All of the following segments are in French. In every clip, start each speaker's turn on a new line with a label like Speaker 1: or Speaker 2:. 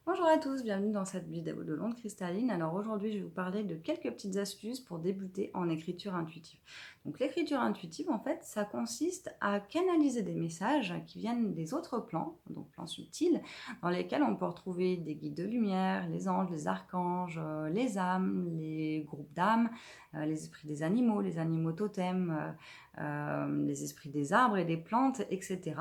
Speaker 1: Bonjour à tous, bienvenue dans cette vidéo de l'onde cristalline. Alors aujourd'hui, je vais vous parler de quelques petites astuces pour débuter en écriture intuitive. Donc l'écriture intuitive, en fait, ça consiste à canaliser des messages qui viennent des autres plans, donc plans subtils, dans lesquels on peut retrouver des guides de lumière, les anges, les archanges, les âmes, les groupes d'âmes, les esprits des animaux, les animaux totems, les esprits des arbres et des plantes, etc.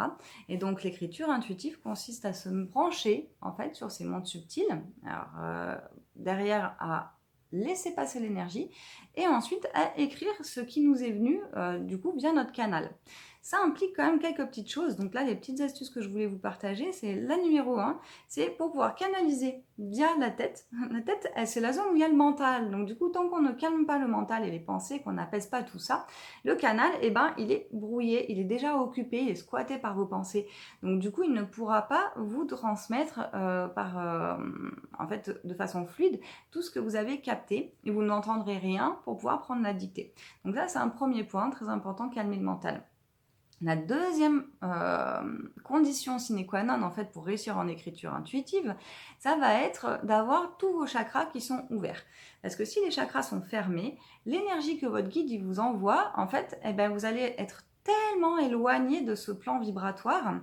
Speaker 1: Et donc l'écriture intuitive consiste à se brancher en fait sur ces mondes subtils. Alors derrière à laisser passer l'énergie et ensuite à écrire ce qui nous est venu du coup via notre canal. Ça implique quand même quelques petites choses. Donc là, les petites astuces que je voulais vous partager, c'est la numéro 1, c'est pour pouvoir canaliser via la tête. La tête, c'est la zone où il y a le mental. Donc du coup, tant qu'on ne calme pas le mental et les pensées, qu'on n'apaise pas tout ça, le canal, eh ben, il est brouillé, il est déjà occupé, il est squatté par vos pensées. Donc du coup, il ne pourra pas vous transmettre en fait, de façon fluide tout ce que vous avez capté et vous n'entendrez rien pour pouvoir prendre la dictée. Donc là, c'est un premier point très important, calmer le mental. La deuxième condition sine qua non en fait pour réussir en écriture intuitive, ça va être d'avoir tous vos chakras qui sont ouverts. Parce que si les chakras sont fermés, l'énergie que votre guide vous envoie, en fait, eh ben, vous allez être tellement éloigné de ce plan vibratoire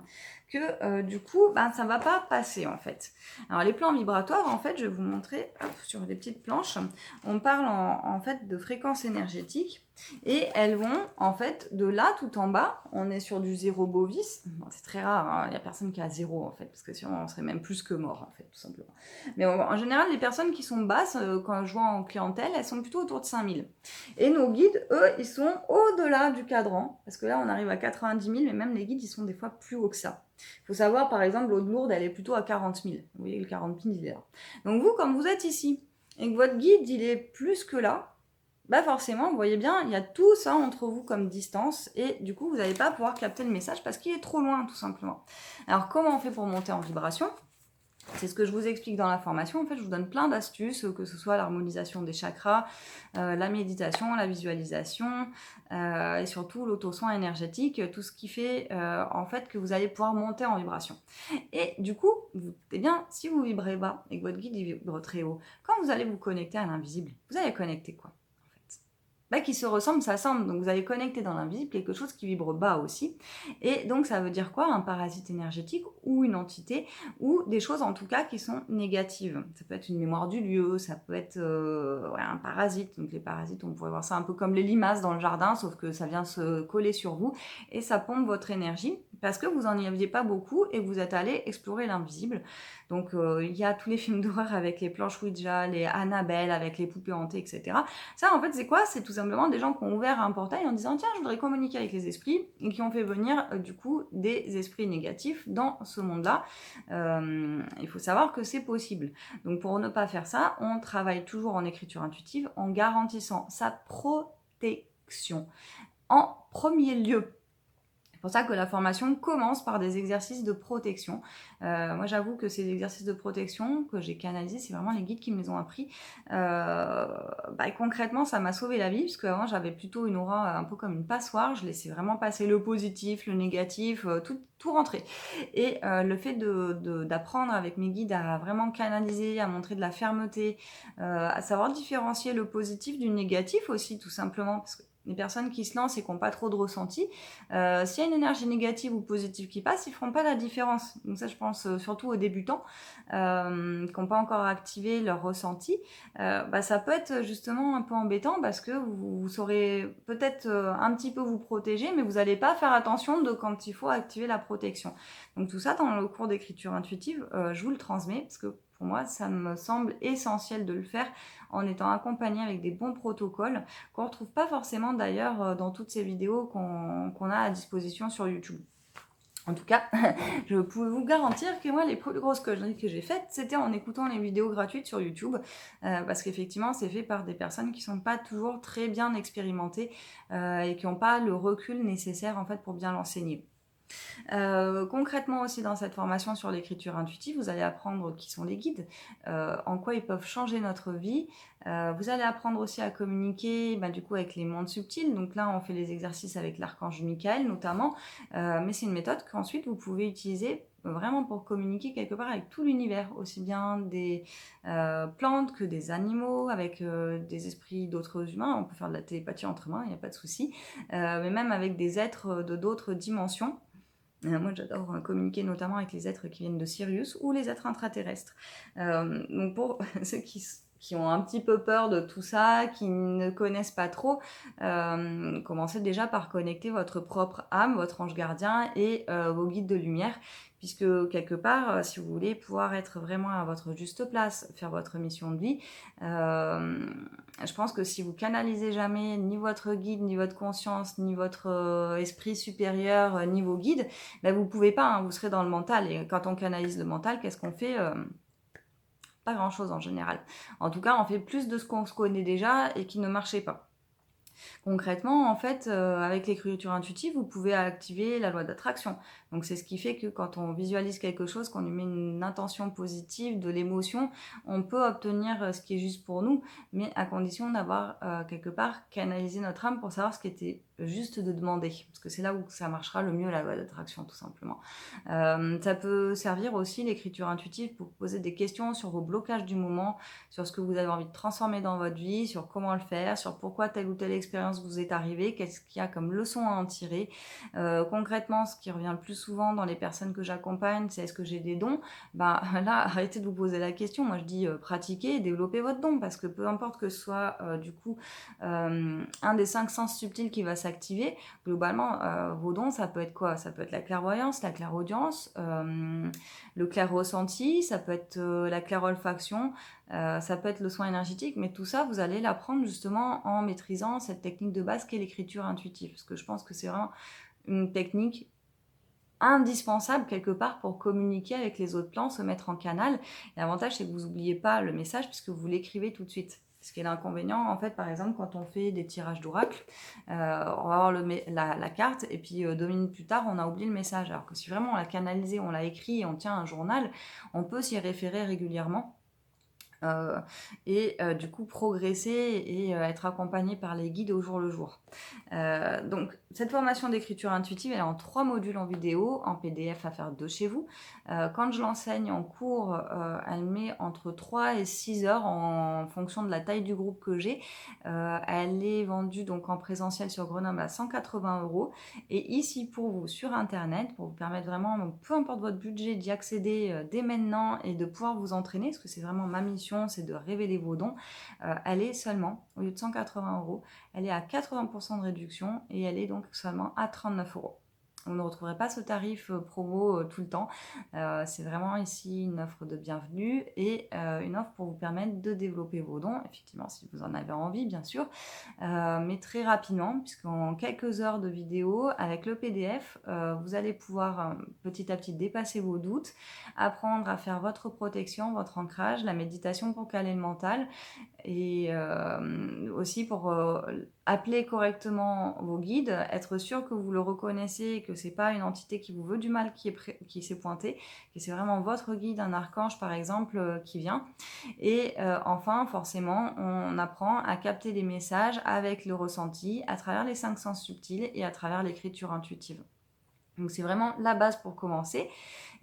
Speaker 1: que du coup, ben, ça ne va pas passer en fait. Alors les plans vibratoires, en fait, je vais vous montrer sur des petites planches. On parle en fait de fréquences énergétiques. Et elles vont, en fait, de là tout en bas, on est sur du zéro bovis. Bon, c'est très rare, hein, il n'y a personne qui a zéro, en fait, parce que sinon on serait même plus que mort, en fait, tout simplement. Mais en général, les personnes qui sont basses, quand je vois en clientèle, elles sont plutôt autour de 5000. Et nos guides, eux, ils sont au-delà du cadran, parce que là, on arrive à 90 000, mais même les guides, ils sont des fois plus hauts que ça. Il faut savoir, par exemple, l'eau de Lourdes, elle est plutôt à 40 000. Vous voyez, le 40 000, il est là. Donc vous, comme vous êtes ici, et que votre guide, il est plus que là, bah forcément, vous voyez bien, il y a tout ça entre vous comme distance et du coup, vous n'allez pas pouvoir capter le message parce qu'il est trop loin, tout simplement. Alors, comment on fait pour monter en vibration? C'est ce que je vous explique dans la formation. En fait, je vous donne plein d'astuces, que ce soit l'harmonisation des chakras, la méditation, la visualisation et surtout l'auto-soin énergétique, tout ce qui fait en fait que vous allez pouvoir monter en vibration. Et du coup, eh bien, si vous vibrez bas et que votre guide vibre très haut, quand vous allez vous connecter à l'invisible, vous allez connecter quoi? Bah, qui se ressemblent, s'assemblent. Donc vous allez connecter dans l'invisible quelque chose qui vibre bas aussi. Et donc ça veut dire quoi? Un parasite énergétique ou une entité ou des choses en tout cas qui sont négatives. Ça peut être une mémoire du lieu, ça peut être un parasite. Donc les parasites, on pourrait voir ça un peu comme les limaces dans le jardin, sauf que ça vient se coller sur vous et ça pompe votre énergie parce que vous n'en y aviez pas beaucoup et vous êtes allé explorer l'invisible. Donc il y a tous les films d'horreur avec les planches Ouija, les Annabelle, avec les poupées hantées, etc. Ça, en fait, c'est quoi? C'est tout simplement des gens qui ont ouvert un portail en disant tiens, je voudrais communiquer avec les esprits et qui ont fait venir du coup des esprits négatifs dans ce monde-là. Il faut savoir que c'est possible. Donc pour ne pas faire ça, on travaille toujours en écriture intuitive en garantissant sa protection en premier lieu. C'est pour ça que la formation commence par des exercices de protection. Moi, j'avoue que ces exercices de protection que j'ai canalisés, c'est vraiment les guides qui me les ont appris. Concrètement, ça m'a sauvé la vie, parce qu'avant, j'avais plutôt une aura un peu comme une passoire. Je laissais vraiment passer le positif, le négatif, tout rentrer. Et le fait d'apprendre avec mes guides à vraiment canaliser, à montrer de la fermeté, à savoir différencier le positif du négatif aussi, tout simplement, parce que les personnes qui se lancent et qui n'ont pas trop de ressenti, s'il y a une énergie négative ou positive qui passe, ils ne feront pas la différence. Donc ça, je pense surtout aux débutants qui n'ont pas encore activé leur ressenti. Ça peut être justement un peu embêtant parce que vous saurez peut-être un petit peu vous protéger, mais vous n'allez pas faire attention de quand il faut activer la protection. Donc tout ça, dans le cours d'écriture intuitive, je vous le transmets parce que pour moi, ça me semble essentiel de le faire en étant accompagné avec des bons protocoles qu'on ne retrouve pas forcément d'ailleurs dans toutes ces vidéos qu'on a à disposition sur YouTube. En tout cas, je peux vous garantir que moi, les plus grosses conneries que j'ai faites, c'était en écoutant les vidéos gratuites sur YouTube, parce qu'effectivement, c'est fait par des personnes qui ne sont pas toujours très bien expérimentées et qui n'ont pas le recul nécessaire en fait pour bien l'enseigner. Concrètement aussi dans cette formation sur l'écriture intuitive, vous allez apprendre qui sont les guides, en quoi ils peuvent changer notre vie. Vous allez apprendre aussi à communiquer du coup avec les mondes subtils. Donc là, on fait les exercices avec l'archange Michael notamment, mais c'est une méthode qu'ensuite vous pouvez utiliser vraiment pour communiquer quelque part avec tout l'univers, aussi bien des plantes que des animaux, avec des esprits d'autres humains. On peut faire de la télépathie entre mains, il n'y a pas de souci. Mais même avec des êtres de d'autres dimensions. Moi, j'adore communiquer notamment avec les êtres qui viennent de Sirius ou les êtres intraterrestres. Donc pour ceux qui ont un petit peu peur de tout ça, qui ne connaissent pas trop, commencez déjà par connecter votre propre âme, votre ange gardien et vos guides de lumière, puisque quelque part, si vous voulez pouvoir être vraiment à votre juste place, faire votre mission de vie, je pense que si vous canalisez jamais ni votre guide, ni votre conscience, ni votre esprit supérieur, ni vos guides, ben vous pouvez pas, hein, vous serez dans le mental. Et quand on canalise le mental, qu'est-ce qu'on fait? Pas grand-chose en général. En tout cas, on fait plus de ce qu'on se connaît déjà et qui ne marchait pas. Concrètement, en fait, avec l'écriture intuitive, vous pouvez activer la loi d'attraction. Donc c'est ce qui fait que quand on visualise quelque chose, qu'on lui met une intention positive, de l'émotion, on peut obtenir ce qui est juste pour nous, mais à condition d'avoir quelque part canalisé notre âme pour savoir ce qui était juste de demander. Parce que c'est là où ça marchera le mieux, la loi d'attraction, tout simplement. Ça peut servir aussi, l'écriture intuitive, pour poser des questions sur vos blocages du moment, sur ce que vous avez envie de transformer dans votre vie, sur comment le faire, sur pourquoi telle ou telle expérience vous est arrivée, qu'est-ce qu'il y a comme leçon à en tirer. Concrètement, ce qui revient le plus souvent dans les personnes que j'accompagne, c'est est-ce que j'ai des dons? Ben là, arrêtez de vous poser la question. Moi, je dis pratiquez, développez votre don, parce que peu importe que ce soit du coup un des 5 sens subtils qui va s'activer, globalement, vos dons, ça peut être quoi? Ça peut être la clairvoyance, la clairaudience, le clair ressenti, ça peut être la clairolfaction, ça peut être le soin énergétique, mais tout ça, vous allez l'apprendre justement en maîtrisant cette technique de base qu'est l'écriture intuitive. Parce que je pense que c'est vraiment une technique indispensable quelque part pour communiquer avec les autres plans, se mettre en canal. L'avantage, c'est que vous n'oubliez pas le message puisque vous l'écrivez tout de suite. Ce qui est l'inconvénient, en fait, par exemple, quand on fait des tirages d'oracle, on va avoir la carte et puis 2 minutes plus tard, on a oublié le message. Alors que si vraiment on l'a canalisé, on l'a écrit et on tient un journal, on peut s'y référer régulièrement. Et du coup progresser et être accompagné par les guides au jour le jour. Donc cette formation d'écriture intuitive, elle est en 3 modules en vidéo, en PDF à faire de chez vous. Quand je l'enseigne en cours, elle met entre 3 et 6 heures en fonction de la taille du groupe que j'ai. Elle est vendue donc en présentiel sur Grenoble à 180 €. Et ici pour vous sur internet, pour vous permettre vraiment, peu importe votre budget, d'y accéder dès maintenant et de pouvoir vous entraîner, parce que c'est vraiment ma mission, c'est de révéler vos dons. Elle est seulement, au lieu de 180 €, elle est à 80% de réduction et elle est donc seulement à 39 €. Vous ne retrouverez pas ce tarif promo tout le temps. C'est vraiment ici une offre de bienvenue et une offre pour vous permettre de développer vos dons, effectivement si vous en avez envie bien sûr, mais très rapidement, puisqu'en quelques heures de vidéo, avec le PDF, vous allez pouvoir petit à petit dépasser vos doutes, apprendre à faire votre protection, votre ancrage, la méditation pour caler le mental, et aussi pour appeler correctement vos guides, être sûr que vous le reconnaissez, que c'est pas une entité qui vous veut du mal qui s'est pointée, que c'est vraiment votre guide, un archange par exemple, qui vient. Et enfin, forcément, on apprend à capter les messages avec le ressenti, à travers les 5 sens subtils et à travers l'écriture intuitive. Donc c'est vraiment la base pour commencer.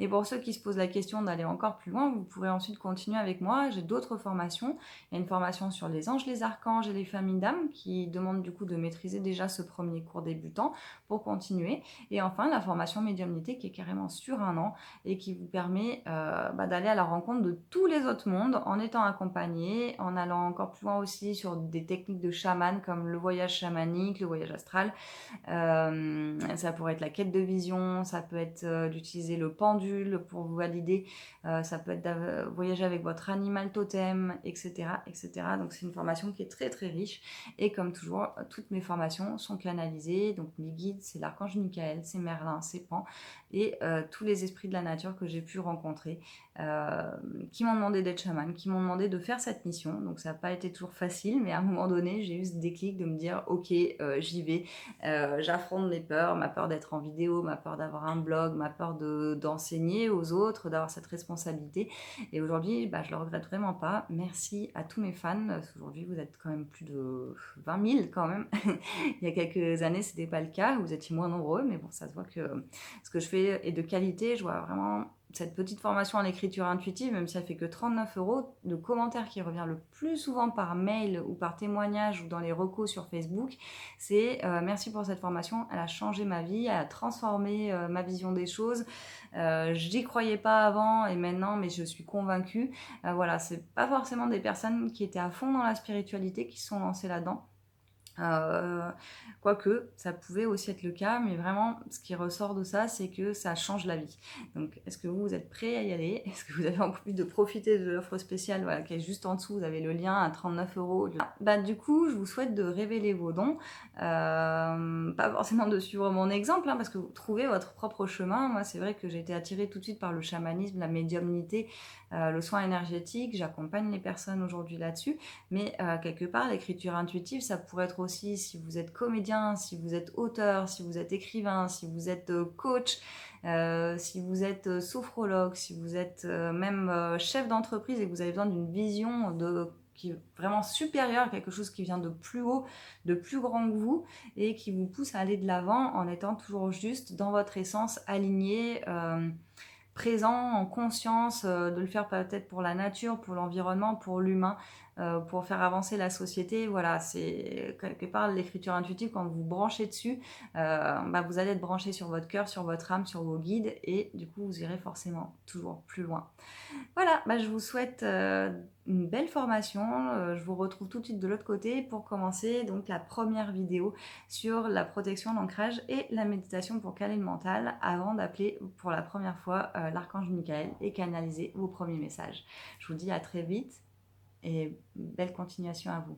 Speaker 1: Et pour ceux qui se posent la question d'aller encore plus loin, vous pourrez ensuite continuer avec moi. J'ai d'autres formations. Il y a une formation sur les anges, les archanges et les familles d'âmes qui demande du coup de maîtriser déjà ce premier cours débutant pour continuer. Et enfin, la formation médiumnité qui est carrément sur 1 an et qui vous permet d'aller à la rencontre de tous les autres mondes en étant accompagné, en allant encore plus loin aussi sur des techniques de chaman comme le voyage chamanique, le voyage astral. Ça pourrait être la quête de vision, ça peut être d'utiliser le pendule pour vous valider, ça peut être de voyager avec votre animal totem, etc., etc. Donc c'est une formation qui est très très riche et comme toujours, toutes mes formations sont canalisées. Donc mes guides, c'est l'archange Michael, c'est Merlin, c'est Pan et tous les esprits de la nature que j'ai pu rencontrer, qui m'ont demandé d'être chaman, qui m'ont demandé de faire cette mission. Donc ça n'a pas été toujours facile, mais à un moment donné, j'ai eu ce déclic de me dire ok, j'y vais. J'affronte mes peurs, ma peur d'être en vidéo, ma peur d'avoir un blog, ma peur d'enseigner aux autres, d'avoir cette responsabilité. Et aujourd'hui, je le regrette vraiment pas. Merci à tous mes fans. Aujourd'hui, vous êtes quand même plus de 20 000 quand même. Il y a quelques années, c'était pas le cas. Vous étiez moins nombreux, mais bon, ça se voit que ce que je fais est de qualité. Je vois vraiment cette petite formation en écriture intuitive, même si elle fait que 39 euros, le commentaire qui revient le plus souvent par mail ou par témoignage ou dans les recos sur Facebook, c'est merci pour cette formation, elle a changé ma vie, elle a transformé ma vision des choses. J'y croyais pas avant et maintenant, mais je suis convaincue. Voilà, c'est pas forcément des personnes qui étaient à fond dans la spiritualité qui se sont lancées là-dedans. Euh, Quoique, ça pouvait aussi être le cas, mais vraiment, ce qui ressort de ça, c'est que ça change la vie. Donc, est-ce que vous êtes prêts à y aller? Est-ce que vous avez envie de profiter de l'offre spéciale, voilà, qui est juste en dessous? Vous avez le lien à 39 euros. Bah, du coup, je vous souhaite de révéler vos dons. Pas forcément de suivre mon exemple, hein, parce que vous trouvez votre propre chemin. Moi, c'est vrai que j'ai été attirée tout de suite par le chamanisme, la médiumnité, le soin énergétique. J'accompagne les personnes aujourd'hui là-dessus. Mais quelque part, l'écriture intuitive, ça pourrait être aussi si vous êtes comédien, si vous êtes auteur, si vous êtes écrivain, si vous êtes coach, si vous êtes sophrologue, si vous êtes même chef d'entreprise et que vous avez besoin d'une vision qui est vraiment supérieure, quelque chose qui vient de plus haut, de plus grand que vous et qui vous pousse à aller de l'avant en étant toujours juste dans votre essence, aligné, présent, en conscience, de le faire peut-être pour la nature, pour l'environnement, pour l'humain, pour faire avancer la société. Voilà, c'est quelque part l'écriture intuitive, quand vous branchez dessus, vous allez être branché sur votre cœur, sur votre âme, sur vos guides, et du coup, vous irez forcément toujours plus loin. Voilà, je vous souhaite une belle formation. Je vous retrouve tout de suite de l'autre côté pour commencer donc la première vidéo sur la protection, l'ancrage et la méditation pour caler le mental avant d'appeler pour la première fois l'archange Michael et canaliser vos premiers messages. Je vous dis à très vite et belle continuation à vous.